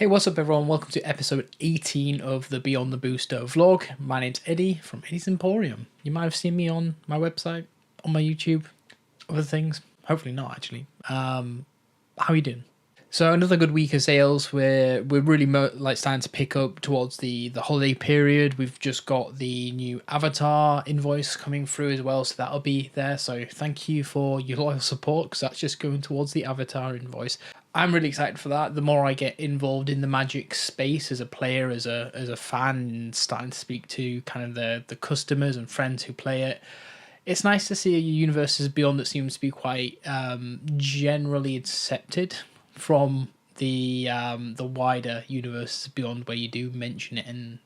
Hey, what's up everyone? Welcome to episode 18 of the Beyond the Booster vlog. My name's Eddie from Eddie's Emporium. You might have seen me on my website, on my YouTube, other things. Hopefully not, actually. How are you doing? So another good week of sales. We're really starting to pick up towards the holiday period. We've just got the new Avatar invoice coming through as well, so that'll be there. So thank you for your loyal support, because that's just going towards the Avatar invoice. I'm really excited for that. The more I get involved in the Magic space as a player, as a fan, and starting to speak to kind of the customers and friends who play it, it's nice to see a universe beyond that seems to be quite generally accepted from the wider universe beyond, where you do mention it and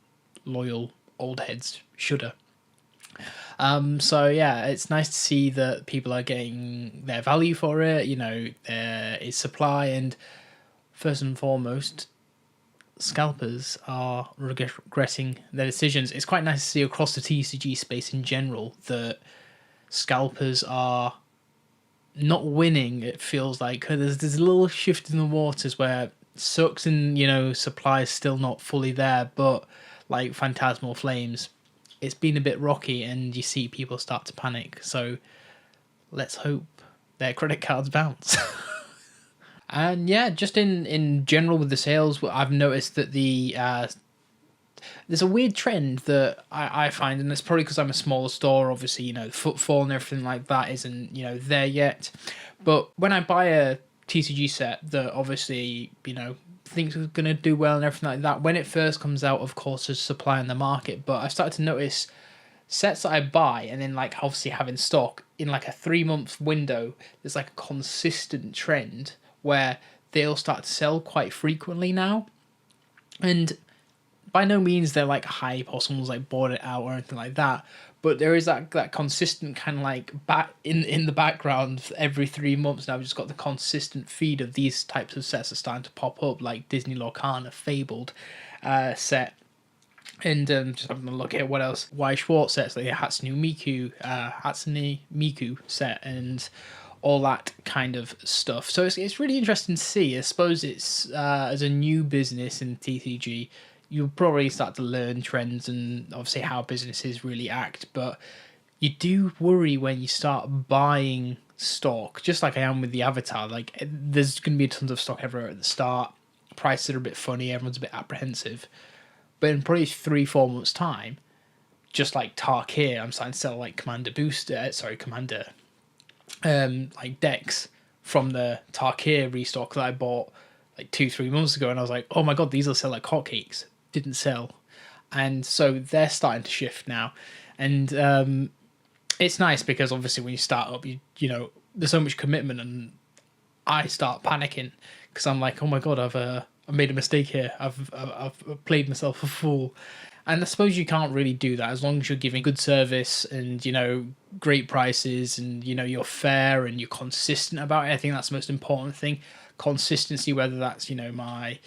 loyal old heads shudder. So yeah, it's nice to see that people are getting their value for it. You know, there is supply, and first and foremost, scalpers are regretting their decisions. It's quite nice to see across the TCG space in general that scalpers are not winning. It feels like there's a little shift in the waters where sucks, and supply is still not fully there, but like Phantasmal Flames, it's been a bit rocky and you see people start to panic. So let's hope their credit cards bounce. And yeah, just in general with the sales, I've noticed that there's a weird trend that I find, and it's probably because I'm a smaller store. Obviously, the footfall and everything like that isn't, there yet. But when I buy a TCG set that obviously, thinks it's going to do well and everything like that, when it first comes out, of course, there's supply in the market. But I started to notice sets that I buy and then obviously have in stock in a 3-month window, there's a consistent trend where they'll start to sell quite frequently now. And by no means they're hype or someone's bought it out or anything like that, but there is that consistent kind of back in the background. Every 3 months now, we've just got the consistent feed of these types of sets are starting to pop up, like Disney Lorcana Fabled set, and just having a look at what else. Y Schwartz sets, like Hatsune Miku set, and all that kind of stuff. So it's really interesting to see. I suppose it's as a new business in TCG, you'll probably start to learn trends and obviously how businesses really act, but you do worry when you start buying stock, just like I am with the Avatar. There's going to be tons of stock everywhere at the start. Prices are a bit funny, everyone's a bit apprehensive. But in probably 3-4 months' time, just like Tarkir, I'm starting to sell Commander decks from the Tarkir restock that I bought 2-3 months ago, and I was like, oh my god, these will sell like hotcakes. Didn't sell. And so they're starting to shift now, and it's nice because obviously when you start up, you know there's so much commitment, and I start panicking because I'm like, oh my god, I've made a mistake here. I've played myself a fool. And I suppose you can't really do that as long as you're giving good service and great prices, and you're fair and you're consistent about it. I think that's the most important thing. Consistency, whether that's my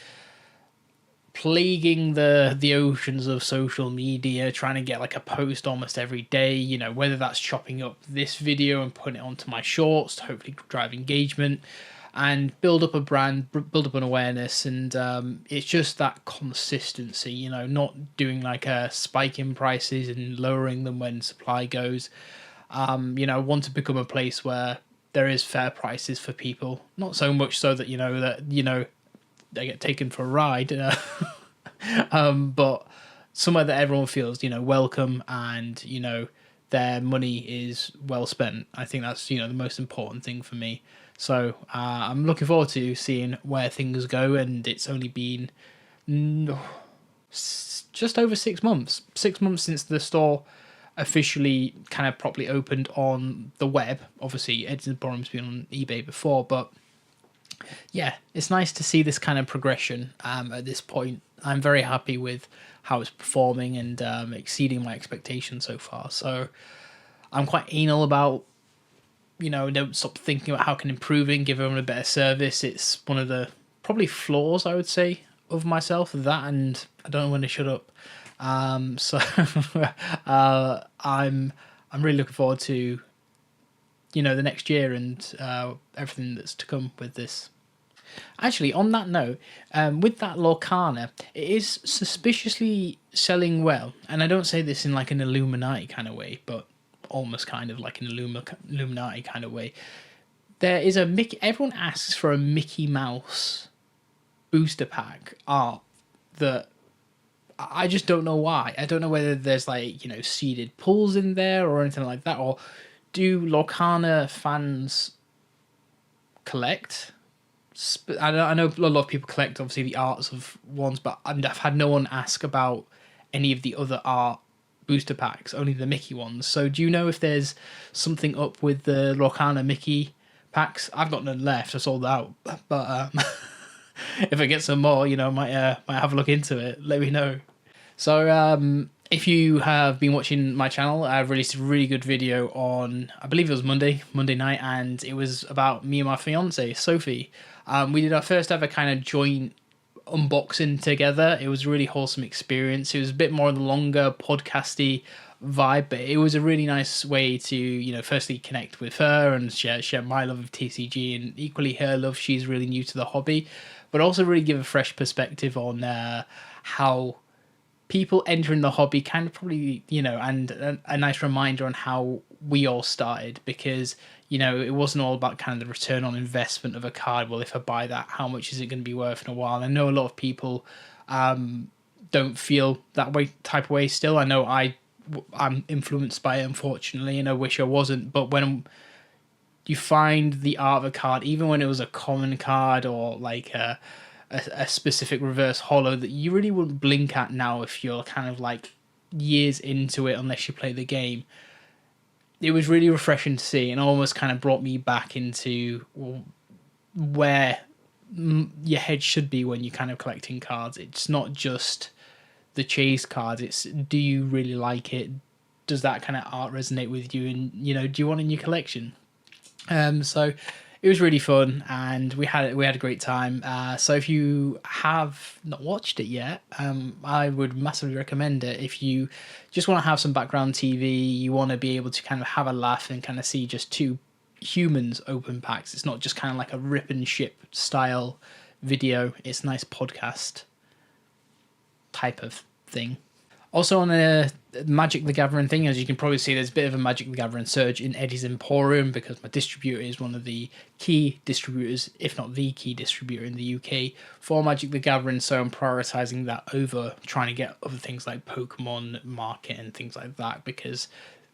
plaguing the oceans of social media, trying to get a post almost every day, whether that's chopping up this video and putting it onto my shorts to hopefully drive engagement and build up a brand, build up an awareness. And it's just that consistency, not doing a spike in prices and lowering them when supply goes. I want to become a place where there is fair prices for people, not so much so that they get taken for a ride, but somewhere that everyone feels welcome, and their money is well spent. I think that's the most important thing for me. So I'm looking forward to seeing where things go, and it's only been just over 6 months. 6 months since the store officially kind of properly opened on the web. Obviously, Eddie's Emporium's been on eBay before, but yeah, it's nice to see this kind of progression at this point. I'm very happy with how it's performing and exceeding my expectations so far. So I'm quite anal about, don't stop thinking about how can improving, give everyone a better service. It's one of the probably flaws, I would say, of myself, that, and I don't know when to shut up. So I'm really looking forward to the next year and everything that's to come with this. Actually, on that note, with that Lorcana, it is suspiciously selling well, and I don't say this in like an Illuminati kind of way, but almost kind of like an Illuminati kind of way. There is a Mickey. Everyone asks for a Mickey Mouse booster pack art that I just don't know why. I don't know whether there's like, you know, seeded pulls in there or anything like that, or do Lorcana fans collect? I know a lot of people collect obviously the arts of ones, but I've had no one ask about any of the other art booster packs, only the Mickey ones. So do you know if there's something up with the Lorcana Mickey packs? I've got none left. I sold out, but if I get some more, you know, might have a look into it. Let me know. So if you have been watching my channel, I've released a really good video on, I believe it was Monday night, and it was about me and my fiance, Sophie. We did our first ever kind of joint unboxing together. It was a really wholesome experience. It was a bit more on the longer podcasty vibe, but it was a really nice way to, you know, firstly connect with her and share my love of TCG, and equally her love. She's really new to the hobby, but also really give a fresh perspective on how people entering the hobby kind of probably, you know, and a nice reminder on how we all started, because, you know, it wasn't all about kind of the return on investment of a card. Well, if I buy that, how much is it going to be worth in a while? And I know a lot of people don't feel that type of way still. I know I'm influenced by it, unfortunately, and I wish I wasn't. But when you find the art of a card, even when it was a common card or like a specific reverse holo that you really wouldn't blink at now if you're kind of like years into it, unless you play the game, it was really refreshing to see, and almost kind of brought me back into where your head should be when you're kind of collecting cards. It's not just the chase cards, it's, do you really like it? Does that kind of art resonate with you? And, you know, do you want it in your collection? So it was really fun, and we had a great time. So if you have not watched it yet, I would massively recommend it. If you just want to have some background TV, you want to be able to kind of have a laugh and kind of see just two humans open packs. It's not just kind of like a rip and ship style video. It's a nice podcast type of thing. Also on the Magic the Gathering thing, as you can probably see, there's a bit of a Magic the Gathering surge in Eddie's Emporium, because my distributor is one of the key distributors, if not the key distributor in the UK for Magic the Gathering, so I'm prioritising that over trying to get other things like Pokemon Market and things like that, because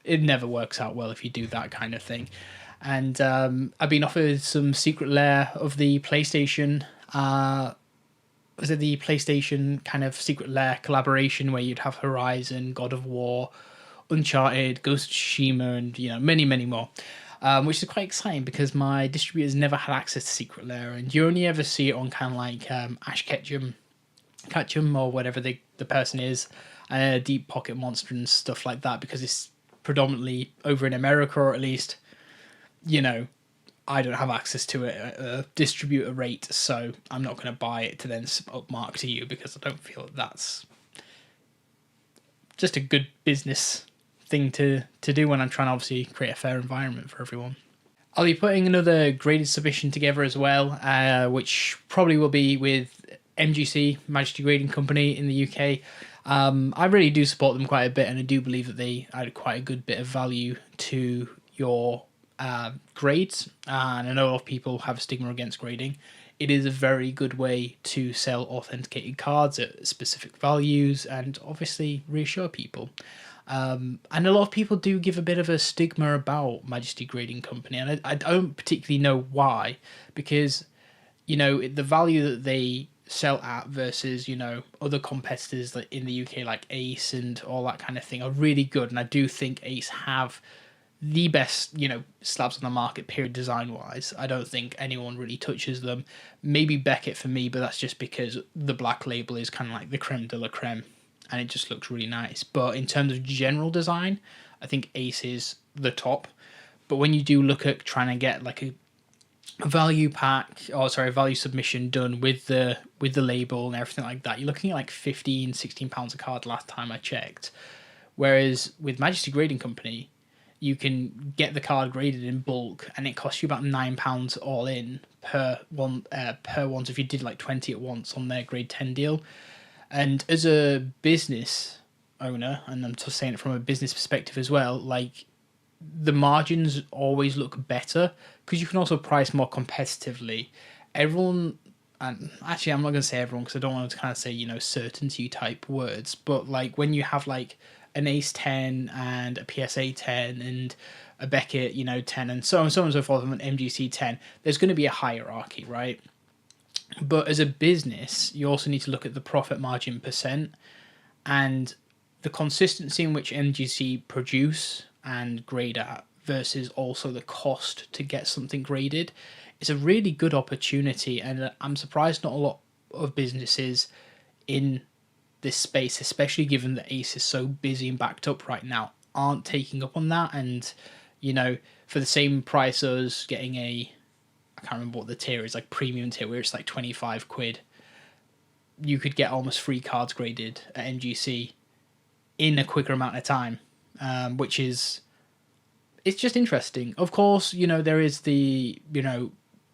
it never works out well if you do that kind of thing. And I've been offered some Secret Lair of the PlayStation was it the PlayStation kind of Secret Lair collaboration, where you'd have Horizon, God of War, Uncharted, Ghost of Tsushima, and, you know, many, many more, which is quite exciting because my distributors never had access to Secret Lair, and you only ever see it on kind of like Ash Ketchum, or whatever the person is, Deep Pocket Monster and stuff like that, because it's predominantly over in America, or at least, you know, I don't have access to it at a distributor rate, so I'm not going to buy it to then upmark to you, because I don't feel that's just a good business thing to do when I'm trying to obviously create a fair environment for everyone. I'll be putting another graded submission together as well, which probably will be with MGC, Majesty Grading Company in the UK. I really do support them quite a bit, and I do believe that they add quite a good bit of value to your grades, and I know a lot of people have a stigma against grading. It is a very good way to sell authenticated cards at specific values and obviously reassure people. And a lot of people do give a bit of a stigma about Majesty Grading Company, and I don't particularly know why, because, you know, the value that they sell at versus, you know, other competitors like in the UK like Ace and all that kind of thing are really good, and I do think Ace have the best, you know, slabs on the market, period, design-wise. I don't think anyone really touches them. Maybe Beckett for me, but that's just because the black label is kind of like the creme de la creme, and it just looks really nice. But in terms of general design, I think Ace is the top. But when you do look at trying to get like a value pack, value submission done with the label and everything like that, you're looking at like £15-16 a card last time I checked. Whereas with Majesty Grading Company, you can get the card graded in bulk, and it costs you about £9 all in per one. So if you did like 20 at once on their grade 10 deal, and as a business owner, and I'm just saying it from a business perspective as well, like the margins always look better because you can also price more competitively. Everyone, and actually I'm not going to say everyone because I don't want to kind of say, you know, certainty type words, but like when you have like an ace 10 and a PSA 10 and a Beckett, you know, 10 and so on and so forth, and an MGC 10, there's going to be a hierarchy, right? But as a business, you also need to look at the profit margin percent and the consistency in which MGC produce and grade at versus also the cost to get something graded. It's a really good opportunity, and I'm surprised not a lot of businesses in this space, especially given that Ace is so busy and backed up right now, aren't taking up on that. And, you know, for the same price as getting a, I can't remember what the tier is, like premium tier, where it's like 25 quid, you could get almost free cards graded at MGC in a quicker amount of time, which is, it's just interesting. Of course, you know, there is the, you know,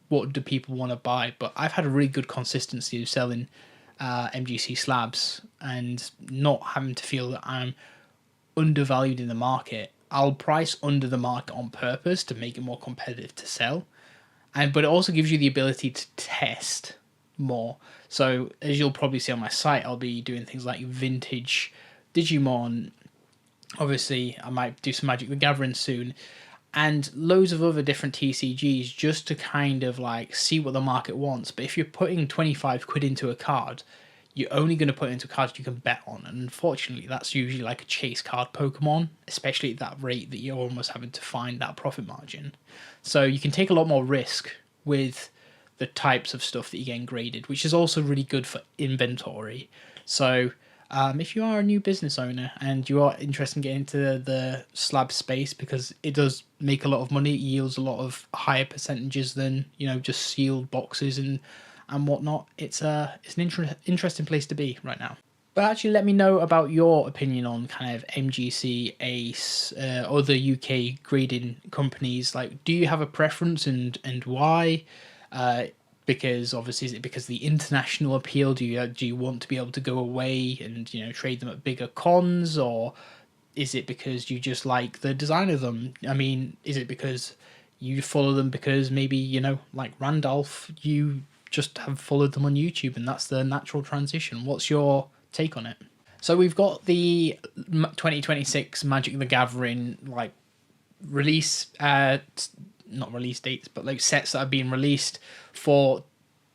what do people want to buy, but I've had a really good consistency of selling MGC slabs and not having to feel that I'm undervalued in the market. I'll price under the market on purpose to make it more competitive to sell, but it also gives you the ability to test more. So as you'll probably see on my site, I'll be doing things like vintage Digimon. Obviously, I might do some Magic the Gathering soon, and loads of other different TCGs just to kind of like see what the market wants. But if you're putting 25 quid into a card, you're only going to put it into cards you can bet on. And unfortunately, that's usually like a chase card Pokemon, especially at that rate that you're almost having to find that profit margin. So you can take a lot more risk with the types of stuff that you're getting graded, which is also really good for inventory. So if you are a new business owner and you are interested in getting into the slab space, because it does make a lot of money, it yields a lot of higher percentages than, you know, just sealed boxes and whatnot. It's an interesting place to be right now. But actually, let me know about your opinion on kind of MGC, Ace, other UK grading companies. Like, do you have a preference and why? Because obviously, is it because of the international appeal? Do you want to be able to go away and, you know, trade them at bigger cons, or is it because you just like the design of them? I mean, is it because you follow them because maybe, you know, like Randolph, you just have followed them on YouTube and that's the natural transition? What's your take on it? So we've got the 2026 Magic the Gathering like release, not release dates, but like sets that are being released for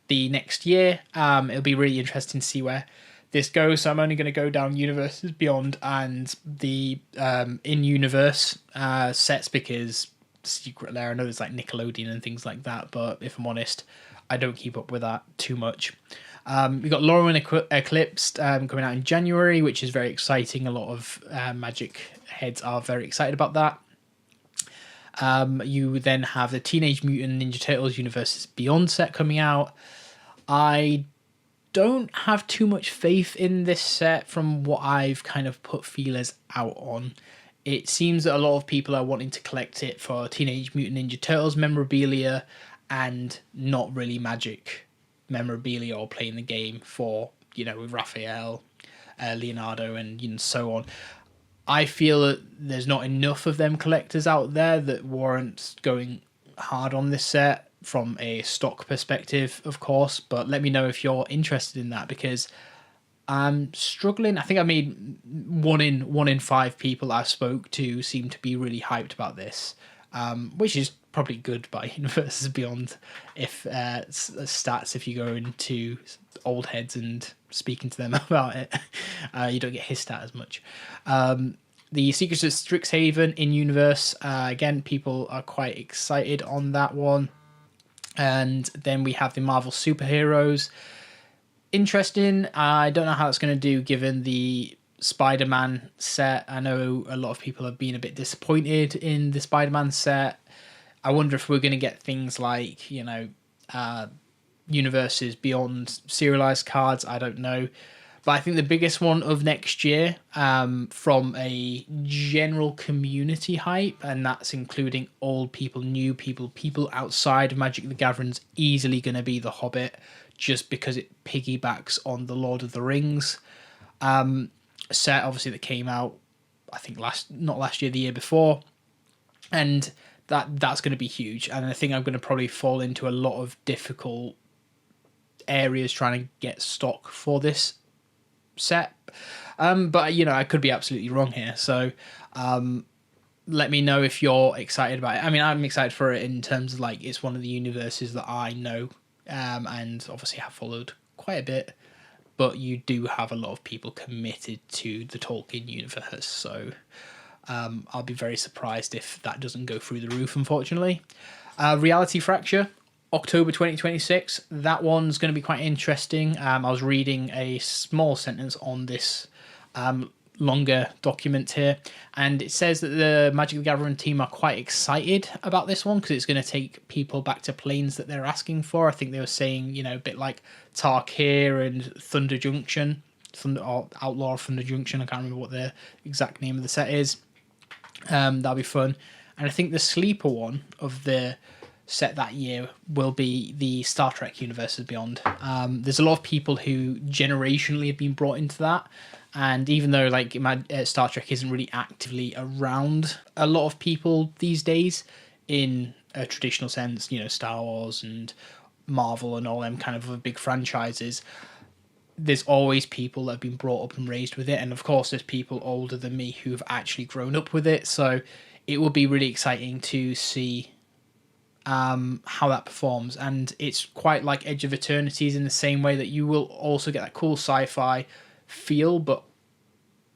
the next year. It'll be really interesting to see where this goes. So I'm only going to go down Universes Beyond and the in-universe sets, because Secret Lair, I know there's like Nickelodeon and things like that, but if I'm honest, I don't keep up with that too much. We've got Lorien Eclipsed coming out in January, which is very exciting. A lot of Magic heads are very excited about that. You then have the Teenage Mutant Ninja Turtles Universes Beyond set coming out. I don't have too much faith in this set from what I've kind of put feelers out on. It seems that a lot of people are wanting to collect it for Teenage Mutant Ninja Turtles memorabilia and not really Magic memorabilia or playing the game for, you know, with Raphael, Leonardo, and, you know, so on. I feel that there's not enough of them collectors out there that warrants going hard on this set from a stock perspective, of course. But let me know if you're interested in that, because I'm struggling. I think I made one in 5 people I spoke to seem to be really hyped about this, which is probably good by Universes Beyond if stats. If you go into old heads and speaking to them about it, you don't get hissed at as much. The Secrets of Strixhaven in universe, again, people are quite excited on that one. And then we have the Marvel superheroes. Interesting. I don't know how it's going to do given the Spider-Man set. I know a lot of people have been a bit disappointed in the Spider-Man set. I wonder if we're going to get things like, you know, Universes Beyond serialized cards. I don't know. But I think the biggest one of next year, from a general community hype, and that's including old people, new people, people outside of Magic the Gathering's easily going to be The Hobbit, just because it piggybacks on the Lord of the Rings set, obviously, that came out, I think not last year, the year before, and that's going to be huge. And I think I'm going to probably fall into a lot of difficult areas trying to get stock for this set, but I could be absolutely wrong here, so let me know if you're excited about it. I mean, I'm excited for it in terms of like it's one of the universes that I know, and obviously have followed quite a bit, but you do have a lot of people committed to the Tolkien universe, so I'll be very surprised if that doesn't go through the roof, unfortunately. Reality Fracture, October 2026. That one's going to be quite interesting. I was reading a small sentence on this longer document here, and it says that the Magic the Gathering team are quite excited about this one because it's going to take people back to planes that they're asking for. I think they were saying, a bit like Tarkir and Thunder Junction, or Outlaw of Thunder Junction. I can't remember what the exact name of the set is. That'll be fun. And I think the sleeper one of the set that year will be the Star Trek Universes Beyond. There's a lot of people who generationally have been brought into that, and even though Star Trek isn't really actively around a lot of people these days in a traditional sense, Star Wars and Marvel and all them kind of big franchises, there's always people that have been brought up and raised with it, and of course there's people older than me who have actually grown up with it, so it will be really exciting to see how that performs. And it's quite like Edge of Eternities in the same way that you will also get that cool sci-fi feel, but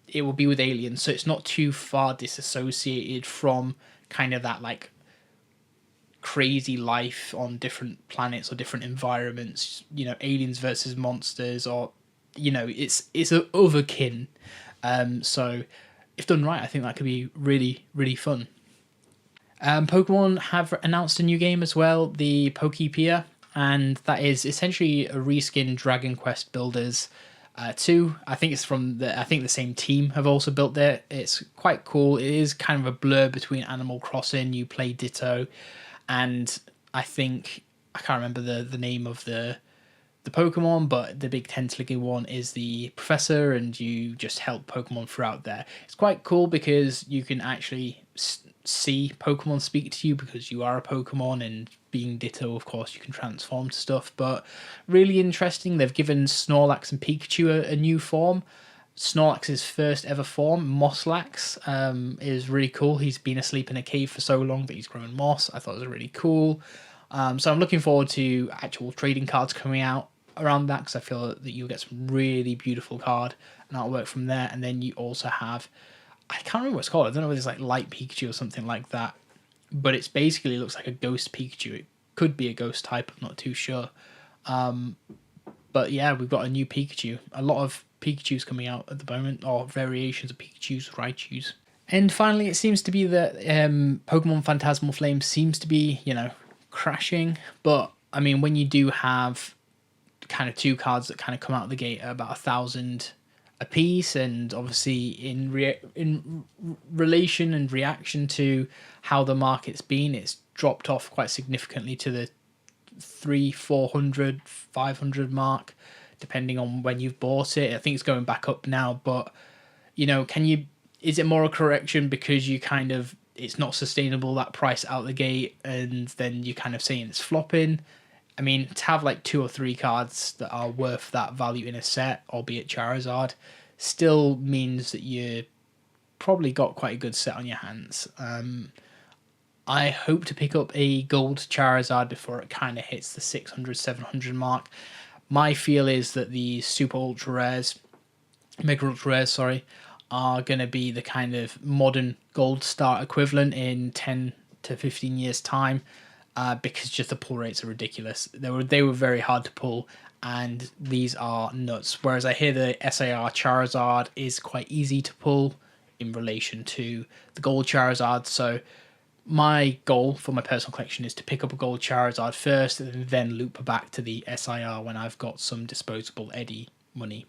it will be with aliens, so it's not too far disassociated from kind of that like crazy life on different planets or different environments, aliens versus monsters, or it's a otherkin. So if done right, I think that could be really, really fun. Pokemon have announced a new game as well, the Pokepia, and that is essentially a reskin Dragon Quest Builders 2. I think it's from the same team have also built it. It's quite cool. It is kind of a blur between Animal Crossing. You play Ditto, and I can't remember the name of the Pokemon, but the big tentacly one is the Professor, and you just help Pokemon throughout there. It's quite cool because you can actually see Pokemon speak to you because you are a Pokemon, and being Ditto, of course, you can transform to stuff, but really interesting. They've given Snorlax and Pikachu a new form. Snorlax's first ever form, Mosslax, is really cool. He's been asleep in a cave for so long that he's grown moss. I thought it was really cool. So I'm looking forward to actual trading cards coming out around that, because I feel that you'll get some really beautiful card and artwork from there. And then you also have, I can't remember what it's called. I don't know if it's like Light Pikachu or something like that, but it's basically looks like a ghost Pikachu. It could be a ghost type, I'm not too sure. But yeah, we've got a new Pikachu. A lot of Pikachus coming out at the moment, or variations of Pikachus, Raichus. And finally, it seems to be that Pokemon Phantasmal Flames seems to be, crashing. But I mean, when you do have kind of two cards that kind of come out of the gate at about 1,000 a piece, and obviously in relation and reaction to how the market's been, it's dropped off quite significantly to the 300, 400, 500 mark, depending on when you've bought it. I think it's going back up now, but is it more a correction because it's not sustainable, that price out the gate, and then you're kind of saying it's flopping? I mean, to have like 2 or 3 cards that are worth that value in a set, albeit Charizard, still means that you probably got quite a good set on your hands. I hope to pick up a gold Charizard before it kind of hits the 600, 700 mark. My feel is that the Super Ultra Rares, Mega Ultra Rares, are going to be the kind of modern gold star equivalent in 10 to 15 years' time. Because just the pull rates are ridiculous. They were very hard to pull, and these are nuts. Whereas I hear the SAR Charizard is quite easy to pull in relation to the gold Charizard. So my goal for my personal collection is to pick up a gold Charizard first, and then loop back to the SIR when I've got some disposable Eddie money.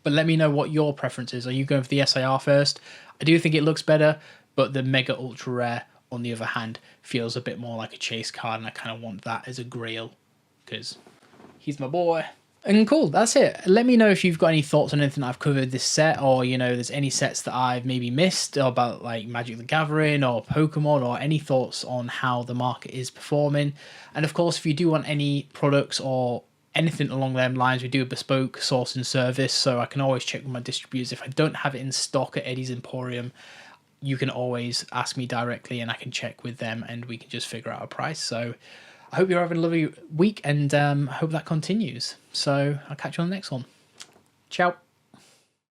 But let me know what your preference is. Are you going for the SIR first? I do think it looks better, but the Mega Ultra Rare, on the other hand, feels a bit more like a chase card, and I kind of want that as a Grail because he's my boy. And cool, that's it. Let me know if you've got any thoughts on anything I've covered this set, or, you know, there's any sets that I've maybe missed about like Magic the Gathering or Pokemon, or any thoughts on how the market is performing. And of course, if you do want any products or anything along them lines, we do a bespoke sourcing service, so I can always check with my distributors. If I don't have it in stock at Eddie's Emporium, you can always ask me directly and I can check with them and we can just figure out a price. So I hope you're having a lovely week, and hope that continues. So I'll catch you on the next one. Ciao.